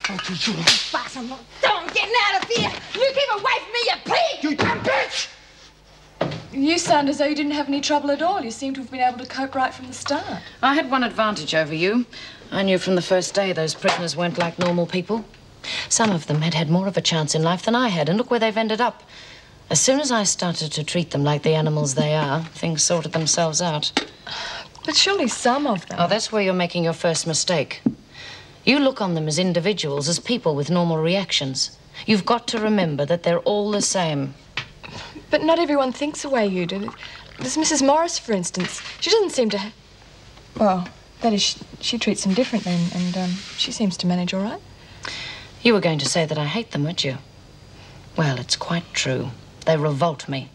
I'll teach you a box. I'm getting out of here. You keep away from me, you pig! You dumb bitch! You sound as though you didn't have any trouble at all. You seem to have been able to cope right from the start. I had one advantage over you. I knew from the first day those prisoners weren't like normal people. Some of them had had more of a chance in life than I had, and look where they've ended up. As soon as I started to treat them like the animals they are, things sorted themselves out. But surely some of them... Oh, that's where you're making your first mistake. You look on them as individuals, as people with normal reactions. You've got to remember that they're all the same. But not everyone thinks the way you do. There's Mrs. Morris, for instance. She doesn't seem to... Well, that is, she treats them differently, and she seems to manage all right. You were going to say that I hate them, weren't you? Well, it's quite true. They revolt me.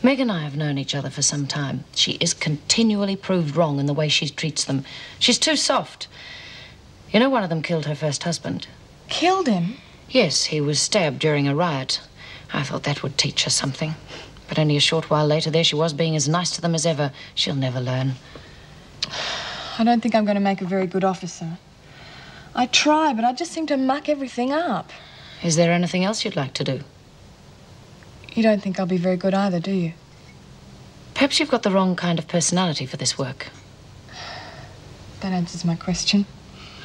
Meg and I have known each other for some time. She is continually proved wrong in the way she treats them. She's too soft. You know, one of them killed her first husband. Killed him? Yes, he was stabbed during a riot. I thought that would teach her something. But only a short while later, there she was being as nice to them as ever. She'll never learn. I don't think I'm going to make a very good officer. I try, but I just seem to muck everything up. Is there anything else you'd like to do? You don't think I'll be very good either, do you? Perhaps you've got the wrong kind of personality for this work. That answers my question.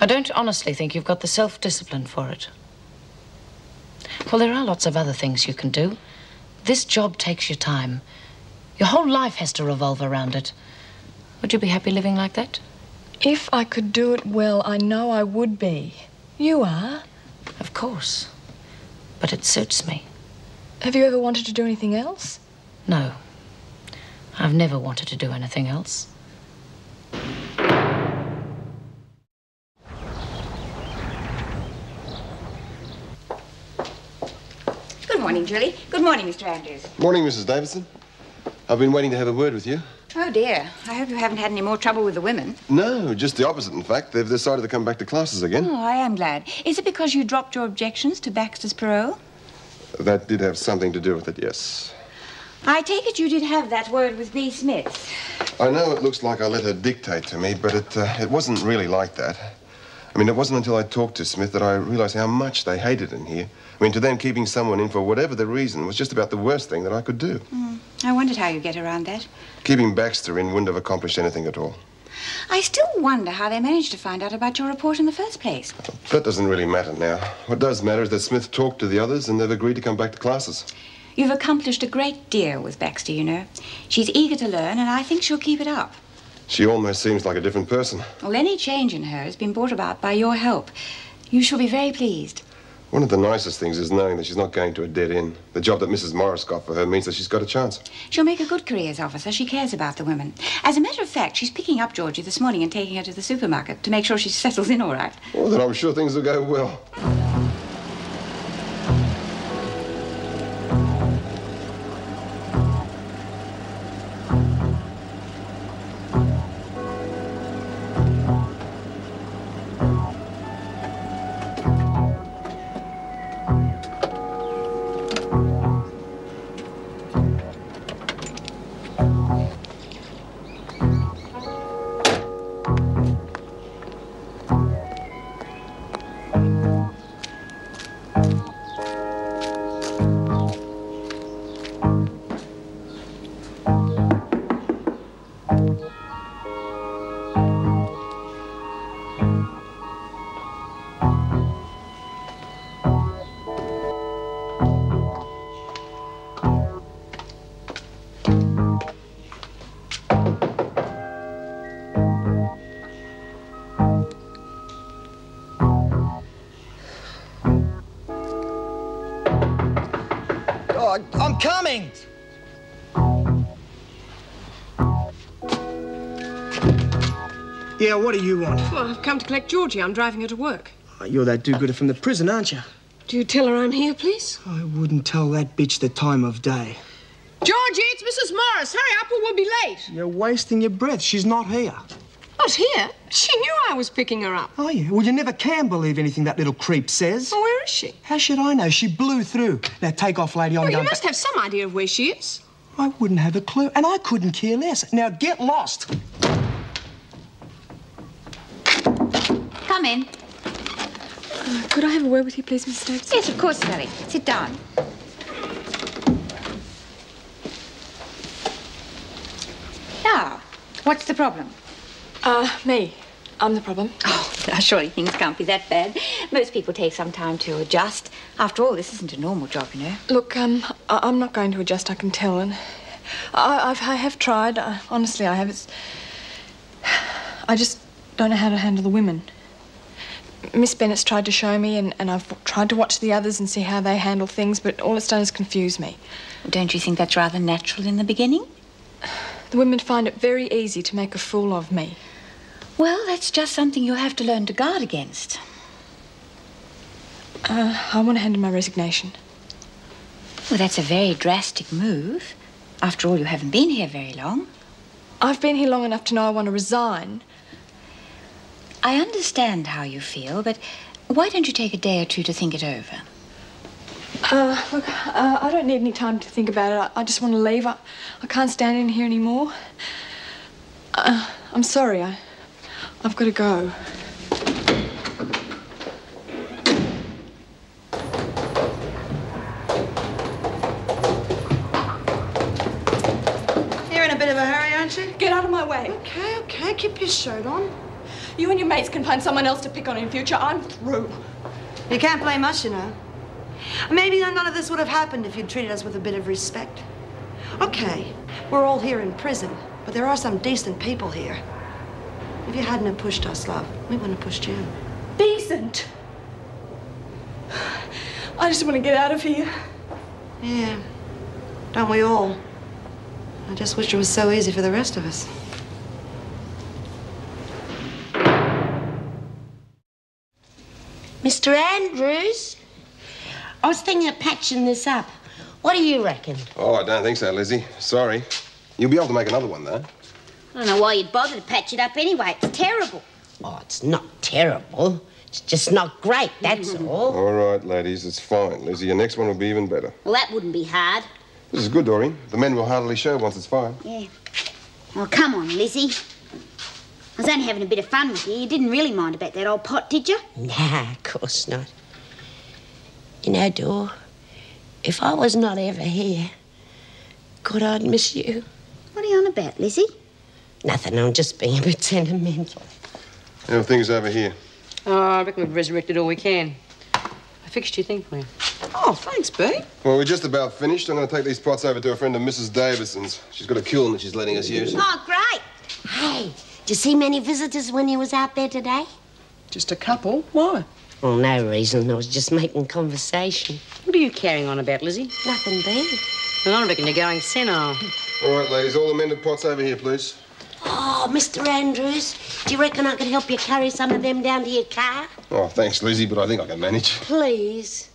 I don't honestly think you've got the self-discipline for it. Well, there are lots of other things you can do. This job takes your time. Your whole life has to revolve around it. Would you be happy living like that? If I could do it well, I know I would be. You are. Of course. But it suits me. Have you ever wanted to do anything else? No. I've never wanted to do anything else. Good morning, Julie. Good morning, Mr. Andrews. Morning, Mrs. Davidson. I've been waiting to have a word with you. Oh, dear. I hope you haven't had any more trouble with the women. No, just the opposite, in fact. They've decided to come back to classes again. Oh, I am glad. Is it because you dropped your objections to Baxter's parole? That did have something to do with it, yes. I take it you did have that word with B. Smith. I know it looks like I let her dictate to me, but it wasn't really like that. I mean, it wasn't until I talked to Smith that I realized how much they hated in here. I mean, to them, keeping someone in for whatever the reason was just about the worst thing that I could do. I wondered how you get around that. Keeping Baxter in wouldn't have accomplished anything at all. I still wonder how they managed to find out about your report in the first place. That doesn't really matter now. What does matter is that Smith talked to the others and they've agreed to come back to classes. You've accomplished a great deal with Baxter, you know. She's eager to learn, and I think she'll keep it up. She almost seems like a different person. Well, any change in her has been brought about by your help. You shall be very pleased. One of the nicest things is knowing that she's not going to a dead end. The job that Mrs. Morris got for her means that she's got a chance. She'll make a good careers officer. She cares about the women. As a matter of fact, she's picking up Georgie this morning and taking her to the supermarket to make sure she settles in all right. Well, then I'm sure things will go well. I'm coming! Yeah, what do you want? Well, I've come to collect Georgie. I'm driving her to work. Oh, you're that do-gooder from the prison, aren't you? Do you tell her I'm here, please? I wouldn't tell that bitch the time of day. Georgie, it's Mrs. Morris. Hurry up or we'll be late. You're wasting your breath. She's not here. Not here? She knew I was picking her up. Oh, yeah? Well, you never can believe anything that little creep says. Well, where is she? How should I know? She blew through. Now, take off, lady. I'm Well, going you must have some idea of where she is. I wouldn't have a clue, and I couldn't care less. Now, get lost. Come in. Could I have a word with you, please, Miss Davis? Yes, of course, Sally. Sit down. Now, what's the problem? Me. I'm the problem. Oh, now, surely things can't be that bad. Most people take some time to adjust. After all, this isn't a normal job, you know. Look, I'm not going to adjust, I can tell, and I have tried. Honestly, I have. I just don't know how to handle the women. Miss Bennett's tried to show me, and I've tried to watch the others and see how they handle things, but all it's done is confuse me. Don't you think that's rather natural in the beginning? The women find it very easy to make a fool of me. Well, that's just something you'll have to learn to guard against. I want to hand in my resignation. Well, that's a very drastic move. After all, you haven't been here very long. I've been here long enough to know I want to resign. I understand how you feel, but why don't you take a day or two to think it over? Look, I don't need any time to think about it. I just want to leave. I can't stand in here anymore. I'm sorry. I've got to go. You're in a bit of a hurry, aren't you? Get out of my way. Okay, keep your shirt on. You and your mates can find someone else to pick on in future. I'm through. You can't blame us, you know. Maybe none of this would have happened if you'd treated us with a bit of respect. Okay, we're all here in prison, but there are some decent people here. If you hadn't have pushed us, love, we wouldn't have pushed you. Decent. I just want to get out of here. Yeah, don't we all? I just wish it was so easy for the rest of us. Mr. Andrews, I was thinking of patching this up. What do you reckon? Oh, I don't think so, Lizzie. Sorry. You'll be able to make another one, though. I don't know why you'd bother to patch it up anyway. It's terrible. Oh, it's not terrible. It's just not great, that's all. All right, ladies, it's fine. Lizzie, your next one will be even better. Well, that wouldn't be hard. This is good, Doreen. The men will heartily show once it's fine. Yeah. Well, come on, Lizzie. I was only having a bit of fun with you. You didn't really mind about that old pot, did you? Nah, of course not. You know, Dor, if I was not ever here, God, I'd miss you. What are you on about, Lizzie? Nothing, I'm just being a bit sentimental. How are things over here? Oh, I reckon we've resurrected all we can. I fixed your thing for you. Oh, thanks, Bea. Well, we're just about finished. I'm going to take these pots over to a friend of Mrs. Davison's. She's got a kiln that she's letting us use. Oh, great. Hey, did you see many visitors when you was out there today? Just a couple. Why? Oh, no reason. I was just making conversation. What are you carrying on about, Lizzie? Nothing, Bea. Well, I reckon you're going senile. All right, ladies, all the mended pots over here, please. Oh, Mr. Andrews, do you reckon I could help you carry some of them down to your car? Oh, thanks, Lizzie, but I think I can manage. Please.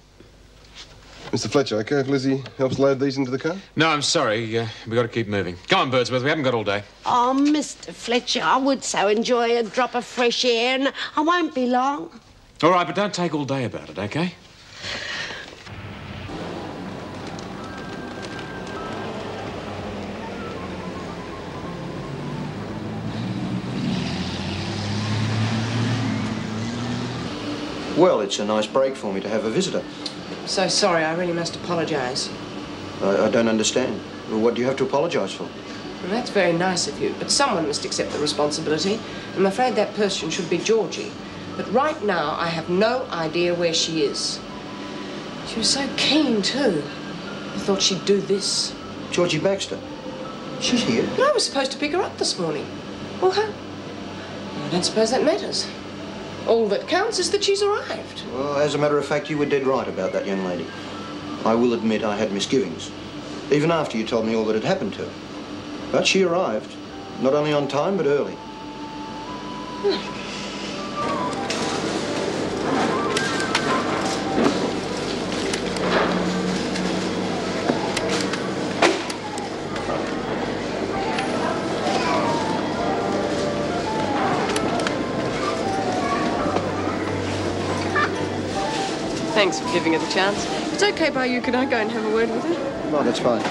Mr. Fletcher, okay if Lizzie helps load these into the car? No, I'm sorry. We've got to keep moving. Come on, Birdsworth. We haven't got all day. Oh, Mr. Fletcher, I would so enjoy a drop of fresh air, and I won't be long. All right, but don't take all day about it, okay? Well, it's a nice break for me to have a visitor. So sorry, I really must apologise. I don't understand. Well, what do you have to apologise for? Well, that's very nice of you, but someone must accept the responsibility. I'm afraid that person should be Georgie. But right now, I have no idea where she is. She was so keen, too. I thought she'd do this. Georgie Baxter? She's here. But I was supposed to pick her up this morning. Well, how? I don't suppose that matters. All that counts is that she's arrived. Well, as a matter of fact, you were dead right about that young lady. I will admit I had misgivings, even after you told me all that had happened to her. But she arrived, not only on time, but early. Thanks for giving her the chance. If it's okay by you, could I go and have a word with her? No, that's fine.